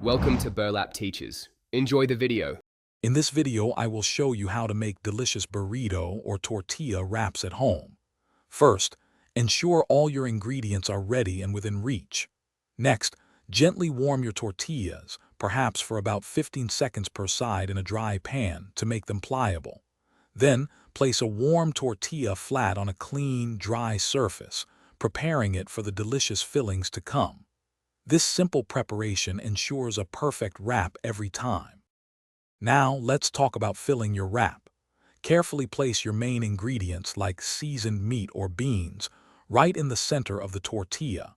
Welcome to Burlap Teachers. Enjoy the video. In this video, I will show you how to make delicious burrito or tortilla wraps at home. First, ensure all your ingredients are ready and within reach. Next, gently warm your tortillas, perhaps for about 15 seconds per side in a dry pan to make them pliable. Then, place a warm tortilla flat on a clean, dry surface, preparing it for the delicious fillings to come. This simple preparation ensures a perfect wrap every time. Now, let's talk about filling your wrap. Carefully place your main ingredients like seasoned meat or beans right in the center of the tortilla.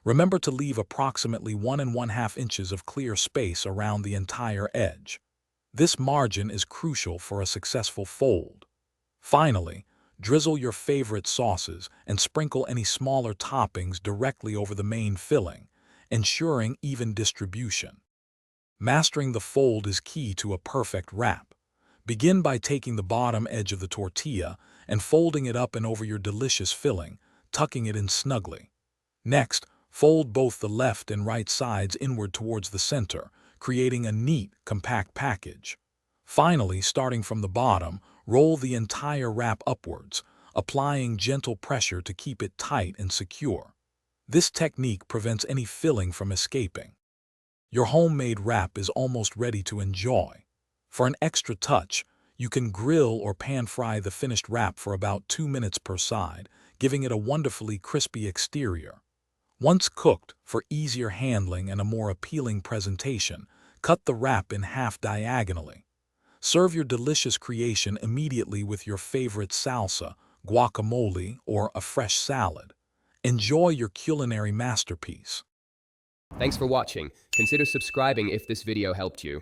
Remember to leave approximately 1½ inches of clear space around the entire edge. This margin is crucial for a successful fold. Finally, drizzle your favorite sauces and sprinkle any smaller toppings directly over the main filling, ensuring even distribution. Mastering the fold is key to a perfect wrap. Begin by taking the bottom edge of the tortilla and folding it up and over your delicious filling, tucking it in snugly. Next, fold both the left and right sides inward towards the center, creating a neat, compact package. Finally, starting from the bottom, roll the entire wrap upwards, applying gentle pressure to keep it tight and secure. This technique prevents any filling from escaping. Your homemade wrap is almost ready to enjoy. For an extra touch, you can grill or pan-fry the finished wrap for about 2 minutes per side, giving it a wonderfully crispy exterior. Once cooked, for easier handling and a more appealing presentation, cut the wrap in half diagonally. Serve your delicious creation immediately with your favorite salsa, guacamole, or a fresh salad. Enjoy your culinary masterpiece. Thanks for watching. Consider subscribing if this video helped you.